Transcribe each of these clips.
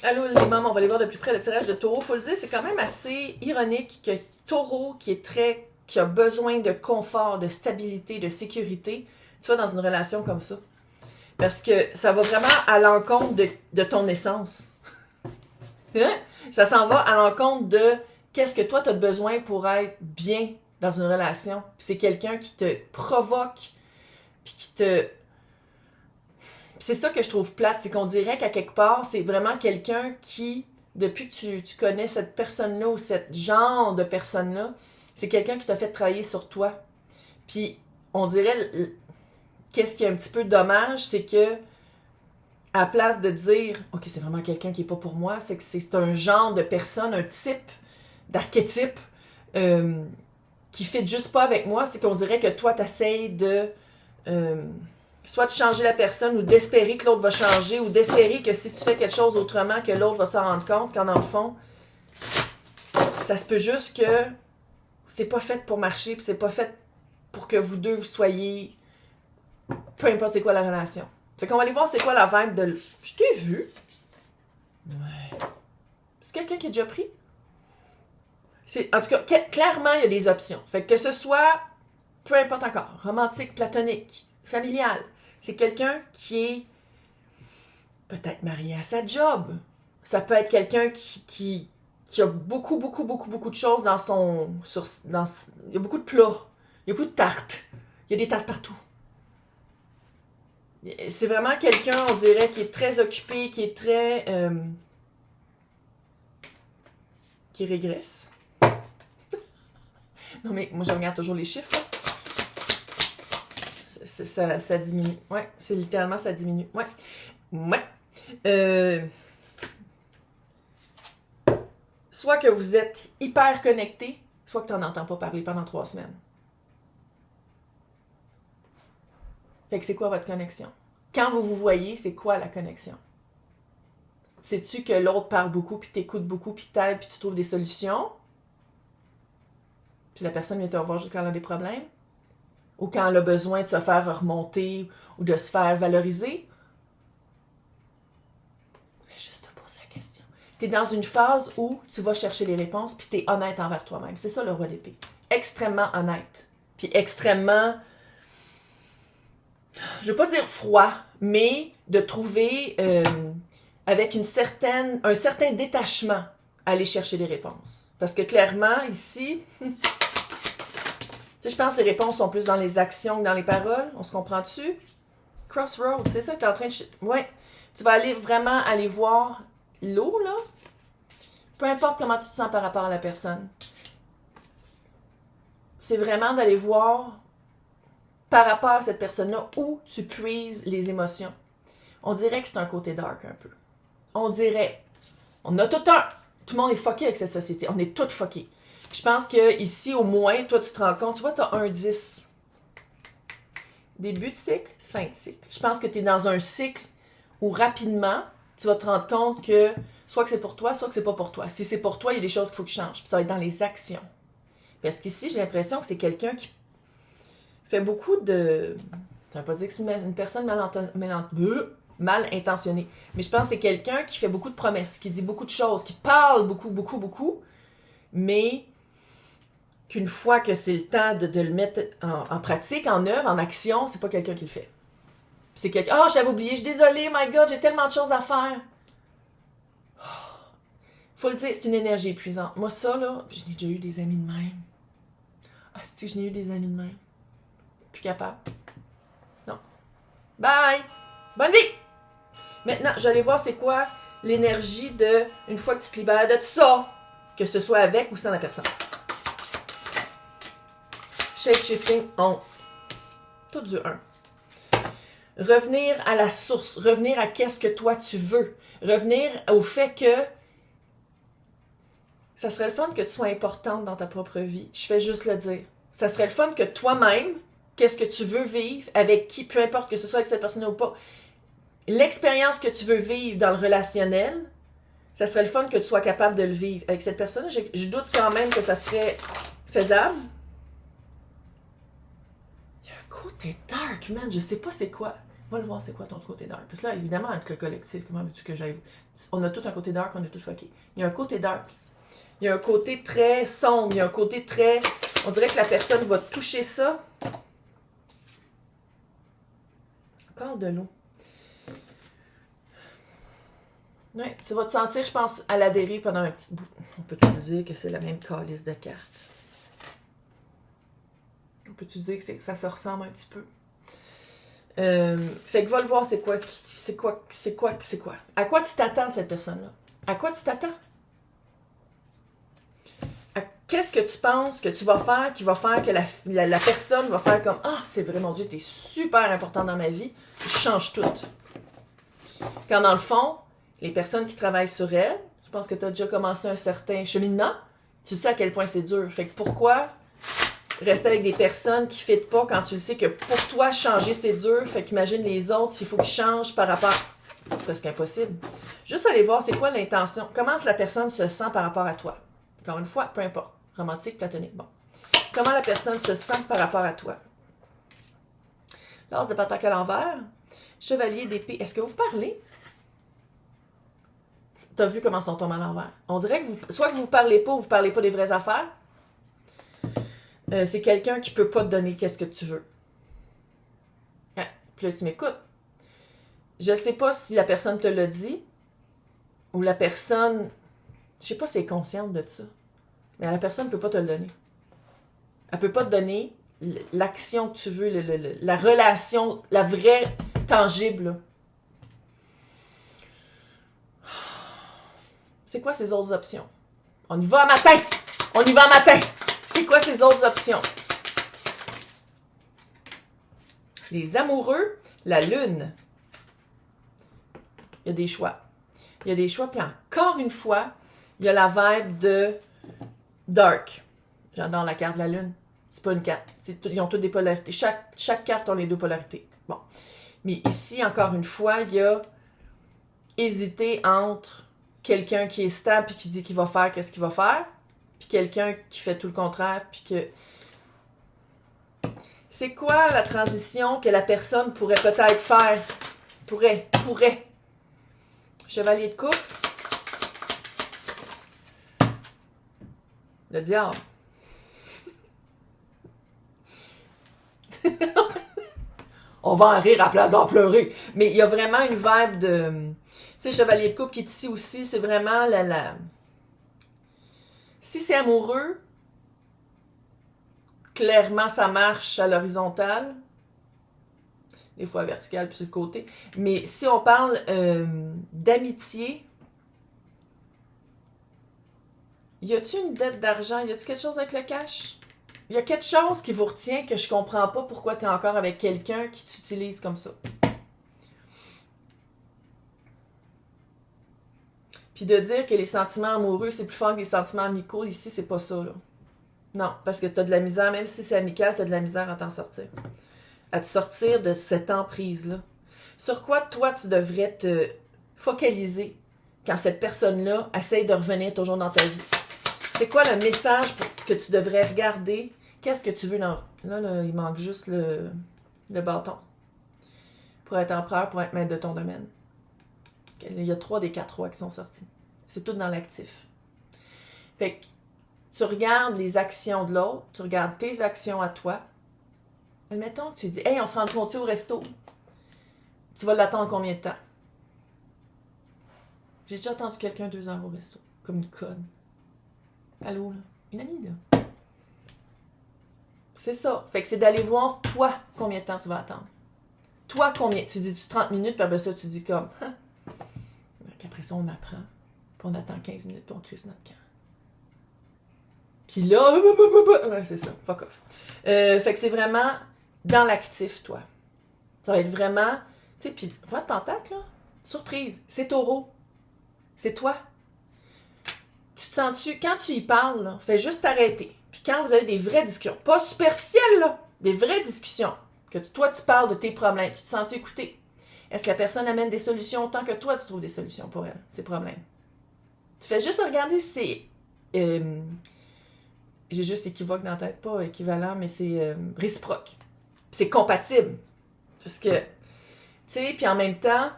Allô les mômes, on va aller voir de plus près le tirage de Taureau. Faut le dire, c'est quand même assez ironique que Taureau, qui a besoin de confort, de stabilité, de sécurité, tu sois dans une relation comme ça. Parce que ça va vraiment à l'encontre de ton essence. Hein? Ça s'en va à l'encontre de qu'est-ce que toi t'as besoin pour être bien dans une relation. Puis c'est quelqu'un qui te provoque, puis qui te... C'est ça que je trouve plate, c'est qu'on dirait qu'à quelque part, c'est vraiment quelqu'un qui, depuis que tu connais cette personne-là ou ce genre de personne-là, c'est quelqu'un qui t'a fait travailler sur toi. Puis on dirait, qu'est-ce qui est un petit peu dommage, c'est que à la place de dire « Ok, c'est vraiment quelqu'un qui est pas pour moi », c'est que c'est un genre de personne, un type d'archétype qui fit juste pas avec moi, c'est qu'on dirait que toi, t'essayes de... soit de changer la personne ou d'espérer que l'autre va changer ou d'espérer que si tu fais quelque chose autrement que l'autre va s'en rendre compte, quand dans le fond, ça se peut juste que c'est pas fait pour marcher puis c'est pas fait pour que vous deux vous soyez peu importe c'est quoi la relation. Fait qu'on va aller voir c'est quoi la vibe de... Je t'ai vu. Ouais. C'est quelqu'un qui a déjà pris? En tout cas, clairement, il y a des options. Fait que ce soit, peu importe encore, romantique, platonique, familial, c'est quelqu'un qui est peut-être marié à sa job. Ça peut être quelqu'un qui a beaucoup de choses dans son... il y a beaucoup de plats. Il y a beaucoup de tartes. Il y a des tartes partout. C'est vraiment quelqu'un, on dirait, qui est très occupé, qui est très... qui régresse. Non mais, moi je regarde toujours les chiffres. Ça diminue. Ouais, c'est littéralement ça diminue. Ouais. Soit que vous êtes hyper connecté, soit que tu n'en entends pas parler pendant 3 semaines. Fait que c'est quoi votre connexion? Quand vous vous voyez, c'est quoi la connexion? Sais-tu que l'autre parle beaucoup, puis t'écoutes beaucoup, puis t'aides, puis tu trouves des solutions? Puis la personne vient te revoir juste quand elle a des problèmes? Ou quand elle a besoin de se faire remonter ou de se faire valoriser? Juste te poser la question. T'es dans une phase où tu vas chercher les réponses puis t'es honnête envers toi-même. C'est ça le roi d'épée. Extrêmement honnête. Puis extrêmement... Je veux pas dire froid, mais de trouver avec un certain détachement aller chercher les réponses. Parce que clairement, ici... Tu sais, je pense que les réponses sont plus dans les actions que dans les paroles. On se comprend-tu? Crossroads, c'est ça que tu es en train de... Ouais. Tu vas vraiment aller voir l'eau, là. Peu importe comment tu te sens par rapport à la personne. C'est vraiment d'aller voir par rapport à cette personne-là où tu puises les émotions. On dirait que c'est un côté dark un peu. On dirait. On a tout un... Tout le monde est fucké avec cette société. On est tous fuckés. Je pense que ici, au moins, toi, tu te rends compte, tu vois, tu as un 10. Début de cycle, fin de cycle. Je pense que tu es dans un cycle où rapidement, tu vas te rendre compte que soit que c'est pour toi, soit que c'est pas pour toi. Si c'est pour toi, il y a des choses qu'il faut que tu changes. Puis ça va être dans les actions. Parce qu'ici, j'ai l'impression que c'est quelqu'un qui fait beaucoup de... Ça veut pas dire que c'est une personne mal intentionnée. Mais je pense que c'est quelqu'un qui fait beaucoup de promesses, qui dit beaucoup de choses, qui parle beaucoup, mais... qu'une fois que c'est le temps de le mettre en pratique, en œuvre, en action, c'est pas quelqu'un qui le fait. C'est quelqu'un... Oh, j'avais oublié, je suis désolée, my God, j'ai tellement de choses à faire. Faut le dire, c'est une énergie épuisante. Moi, ça, là, je n'ai déjà eu des amis de même. Ah, si, je n'ai eu des amis de même. Plus capable. Non. Bye! Bonne vie! Maintenant, je vais aller voir c'est quoi l'énergie de, une fois que tu te libères de tout ça, que ce soit avec ou sans la personne. Shape-shifting 11. Tout du 1. Revenir à la source. Revenir à qu'est-ce que toi tu veux. Revenir au fait que ça serait le fun que tu sois importante dans ta propre vie. Je fais juste le dire. Ça serait le fun que toi-même, qu'est-ce que tu veux vivre, avec qui, peu importe que ce soit avec cette personne ou pas, l'expérience que tu veux vivre dans le relationnel, ça serait le fun que tu sois capable de le vivre avec cette personne. Je doute quand même que ça serait faisable. Côté dark, man, je sais pas c'est quoi. Va le voir, c'est quoi ton côté dark. Parce que là, évidemment, avec le collectif, comment veux-tu que j'aille... On a tout un côté dark, on est tous fuckés. Il y a un côté dark. Il y a un côté très sombre. Il y a un côté très... On dirait que la personne va toucher ça. Encore de l'eau. Ouais, tu vas te sentir, je pense, à la dérive pendant un petit bout. On peut-tu dire que c'est la même calice de cartes? On peut-tu dire que ça se ressemble un petit peu? Fait que va le voir, c'est quoi? À quoi tu t'attends de cette personne-là? À quoi tu t'attends? Qu'est-ce que tu penses que tu vas faire qui va faire que la personne va faire comme ah, c'est vrai, mon Dieu, t'es super important dans ma vie, je change tout. Quand dans le fond, les personnes qui travaillent sur elles, je pense que tu as déjà commencé un certain cheminement, tu sais à quel point c'est dur. Fait que pourquoi rester avec des personnes qui ne fitent pas quand tu le sais que pour toi, changer, c'est dur? Fait qu'imagine les autres, s'il faut qu'ils changent par rapport... C'est presque impossible. Juste aller voir c'est quoi l'intention. Comment la personne se sent par rapport à toi? Encore une fois, peu importe. Romantique, platonique, bon. Comment la personne se sent par rapport à toi? L'as de pentacle à l'envers. Chevalier d'épée. Est-ce que vous parlez? T'as vu comment sont tombés à l'envers. On dirait que soit que vous parlez pas ou vous parlez pas des vraies affaires. C'est quelqu'un qui peut pas te donner qu'est-ce que tu veux. Ah, puis là, tu m'écoutes. Je sais pas si la personne te l'a dit ou la personne... Je sais pas si elle est consciente de ça. Mais la personne ne peut pas te le donner. Elle peut pas te donner l'action que tu veux, la relation, la vraie, tangible. Là. C'est quoi ces autres options? On y va matin! On y va matin! C'est quoi ces autres options? Les amoureux, la lune. Il y a des choix. Il y a des choix, puis encore une fois, il y a la vibe de dark. J'adore la carte de la lune. C'est pas une carte. Ils ont toutes des polarités. Chaque carte a les deux polarités. Bon. Mais ici, encore une fois, il y a hésiter entre quelqu'un qui est stable puis qui dit qu'il va faire qu'est-ce qu'il va faire, puis quelqu'un qui fait tout le contraire, puis que... C'est quoi la transition que la personne pourrait peut-être faire? Pourrait. Chevalier de coupe. Le diable. On va en rire à place d'en pleurer. Mais il y a vraiment une vibe de... Tu sais, Chevalier de coupe qui est ici aussi, c'est vraiment la... Si c'est amoureux, clairement, ça marche à l'horizontale. Des fois verticale, puis sur le côté. Mais si on parle d'amitié, y a-tu une dette d'argent? Y a-tu quelque chose avec le cash? Il y a quelque chose qui vous retient que je comprends pas pourquoi tu es encore avec quelqu'un qui t'utilise comme ça. Puis de dire que les sentiments amoureux, c'est plus fort que les sentiments amicaux, ici, c'est pas ça, là. Non, parce que t'as de la misère, même si c'est amical, t'as de la misère à t'en sortir. À te sortir de cette emprise-là. Sur quoi, toi, tu devrais te focaliser quand cette personne-là essaye de revenir toujours dans ta vie? C'est quoi le message que tu devrais regarder? Qu'est-ce que tu veux dans... Là, il manque juste le bâton. Pour être empereur, pour être maître de ton domaine. Il y a 3 des 4 rois qui sont sortis. C'est tout dans l'actif. Fait que tu regardes les actions de l'autre, tu regardes tes actions à toi. Admettons que tu dis « Hey, on se rencontre au resto. » Tu vas l'attendre combien de temps? J'ai déjà attendu quelqu'un 2 heures au resto. Comme une conne. Allô, là? Une amie, là. C'est ça. Fait que c'est d'aller voir, toi, combien de temps tu vas attendre. Toi, combien? Tu dis 30 minutes, puis après ça, tu dis comme... Puis après ça, on apprend. Puis on attend 15 minutes, puis on crisse notre camp. Puis là... Ouais, c'est ça. Fuck off. Fait que c'est vraiment dans l'actif, toi. Ça va être vraiment... Tu sais, puis roi de pentacle, là, surprise, c'est taureau. C'est toi. Tu te sens-tu... Quand tu y parles, là, fais juste t'arrêter. Puis quand vous avez des vraies discussions, pas superficielles, là, des vraies discussions, que toi, tu parles de tes problèmes, tu te sens-tu écouté? Est-ce que la personne amène des solutions autant que toi, tu trouves des solutions pour elle, ses problèmes? Tu fais juste regarder si c'est... j'ai juste équivoque dans la tête, pas équivalent, mais c'est réciproque. C'est compatible. Parce que, tu sais, puis en même temps,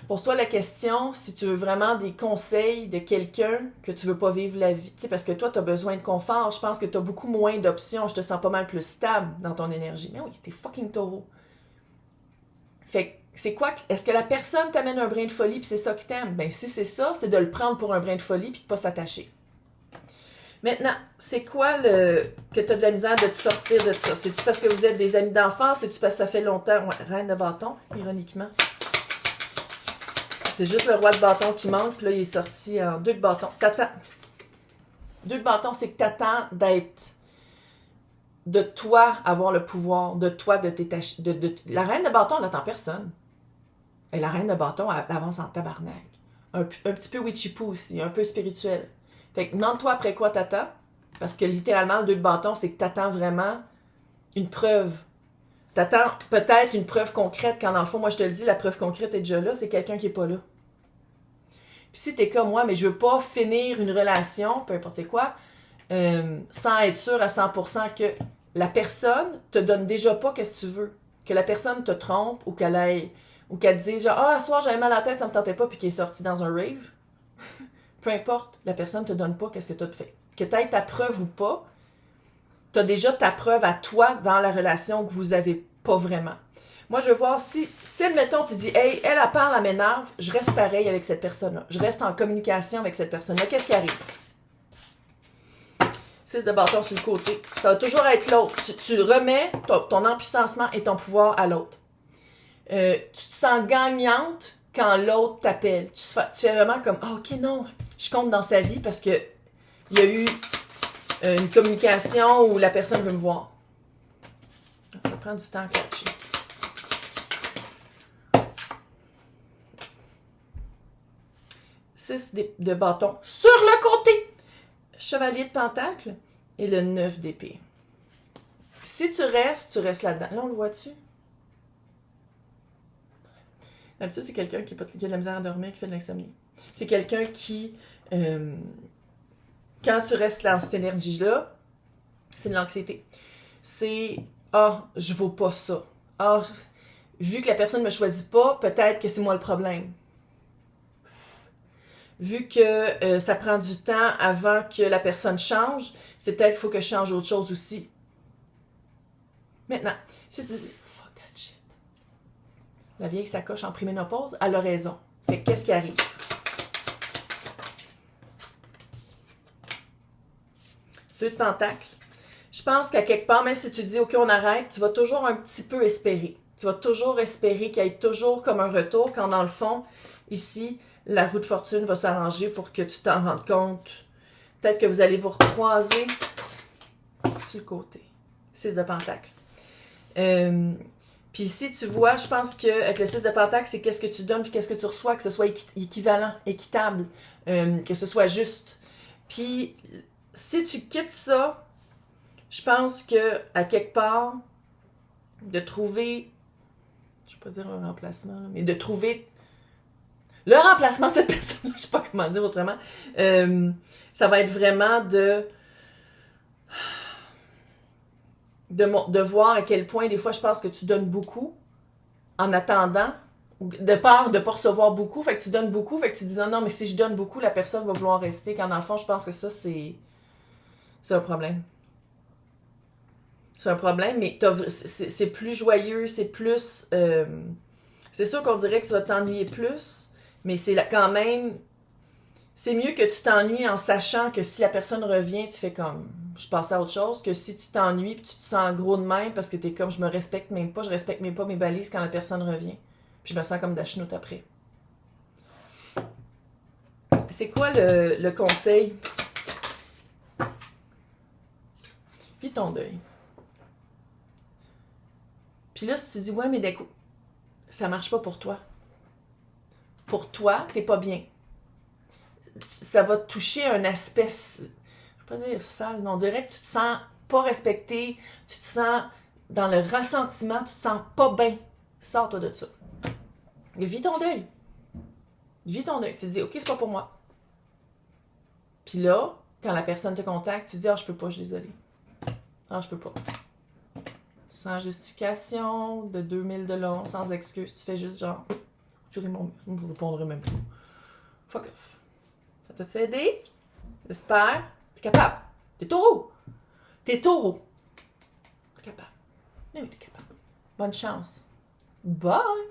pose-toi la question si tu veux vraiment des conseils de quelqu'un que tu veux pas vivre la vie. Tu sais, parce que toi, tu as besoin de confort. Je pense que tu as beaucoup moins d'options. Je te sens pas mal plus stable dans ton énergie. Mais oui, t'es fucking taureau. Fait que c'est quoi? Est-ce que la personne t'amène un brin de folie puis c'est ça que t'aimes? Ben si c'est ça, c'est de le prendre pour un brin de folie puis de pas s'attacher. Maintenant, c'est quoi que t'as de la misère de te sortir de ça? C'est-tu parce que vous êtes des amis d'enfance? C'est-tu parce que ça fait longtemps? Ouais, reine de bâton, ironiquement. C'est juste le roi de bâton qui manque, puis là, il est sorti en 2 de bâton. T'attends. 2 de bâton, c'est que t'attends d'être... de toi avoir le pouvoir, de toi de t'étacher. La reine de bâton, elle n'attend personne. Et la reine de bâton, elle avance en tabarnak. Un petit peu witchy-poo aussi, un peu spirituel. Fait que demande-toi après quoi t'attends, parce que littéralement, le 2 de bâton, c'est que t'attends vraiment une preuve. T'attends peut-être une preuve concrète, quand dans le fond, moi je te le dis, la preuve concrète est déjà là, c'est quelqu'un qui est pas là. Puis si t'es comme moi, mais je veux pas finir une relation, peu importe c'est quoi, sans être sûr à 100% que la personne te donne déjà pas qu'est-ce que tu veux. Que la personne te trompe ou qu'elle aille, ou qu'elle te dise genre, ah, ce soir j'avais mal à la tête, ça me tentait pas, puis qu'elle est sortie dans un rave. Peu importe, la personne te donne pas qu'est-ce que t'as fait. Que t'aies ta preuve ou pas, t'as déjà ta preuve à toi dans la relation que vous avez pas vraiment. Moi, je veux voir si admettons, tu dis, hey, elle parle, elle m'énerve, je reste pareil avec cette personne-là. Je reste en communication avec cette personne-là. Qu'est-ce qui arrive? 6 de bâton sur le côté. Ça va toujours être l'autre. Tu remets ton empuissancement et ton pouvoir à l'autre. Tu te sens gagnante quand l'autre t'appelle. Tu fais vraiment comme, ah, ok, non, je compte dans sa vie parce que il y a eu une communication où la personne veut me voir. Ça prend du temps à catcher. De bâton sur le côté. Chevalier de pentacle et le 9 d'épée. Si tu restes là-dedans. Là, on le voit-tu? D'habitude, c'est quelqu'un qui a de la misère à dormir, qui fait de l'insomnie. C'est quelqu'un qui, quand tu restes dans cette énergie-là, c'est de l'anxiété. C'est « Ah, je vaux pas ça. Ah, vu que la personne ne me choisit pas, peut-être que c'est moi le problème. » Vu que ça prend du temps avant que la personne change, c'est peut-être qu'il faut que je change autre chose aussi. Maintenant, si tu dis « Fuck that shit », la vieille sacoche en préménopause, elle a raison. Fait que qu'est-ce qui arrive? Deux de pentacle. Je pense qu'à quelque part, même si tu dis « Ok, on arrête », tu vas toujours un petit peu espérer. Tu vas toujours espérer qu'il y ait toujours comme un retour, quand dans le fond, ici, la roue de fortune va s'arranger pour que tu t'en rendes compte. Peut-être que vous allez vous recroiser sur le côté. 6 de pentacle. Puis ici, tu vois, je pense qu'avec le 6 de pentacle, c'est qu'est-ce que tu donnes puis qu'est-ce que tu reçois, que ce soit équivalent, équitable, que ce soit juste. Puis, si tu quittes ça, je pense que à quelque part, de trouver, je ne vais pas dire un remplacement, là, mais de trouver le remplacement de cette personne, je sais pas comment dire autrement, ça va être vraiment de voir à quel point, des fois, je pense que tu donnes beaucoup en attendant, de peur de ne pas recevoir beaucoup, fait que tu donnes beaucoup, fait que tu dis non, mais si je donne beaucoup, la personne va vouloir rester, quand dans le fond, je pense que ça, c'est un problème. C'est un problème, mais c'est plus joyeux, c'est plus... c'est sûr qu'on dirait que tu vas t'ennuyer plus, mais c'est quand même... C'est mieux que tu t'ennuies en sachant que si la personne revient, tu fais comme... Je passe à autre chose, que si tu t'ennuies et tu te sens gros de même parce que t'es comme, je me respecte même pas, je respecte même pas mes balises quand la personne revient. Puis je me sens comme de la chenoute après. C'est quoi le conseil? Vis ton deuil. Puis là, si tu dis, ouais, mais d'un coup, ça marche pas pour toi. Pour toi, t'es pas bien. Ça va te toucher un aspect, je vais pas dire sale, mais on dirait que tu te sens pas respecté, tu te sens dans le ressentiment, tu te sens pas bien. Sors-toi de ça. Vis ton deuil. Vis ton deuil. Tu te dis, ok, c'est pas pour moi. Puis là, quand la personne te contacte, tu dis, ah, je peux pas, je suis désolée. Ah, je peux pas. Tu te sans justification, de 2000 de long, sans excuse. Tu fais juste genre, tu réponds, je ne répondrai même pas. Fuck off. Ça t'a aidé? J'espère. T'es capable. T'es taureau. T'es taureau. T'es capable. Oui, t'es capable. Bonne chance. Bye!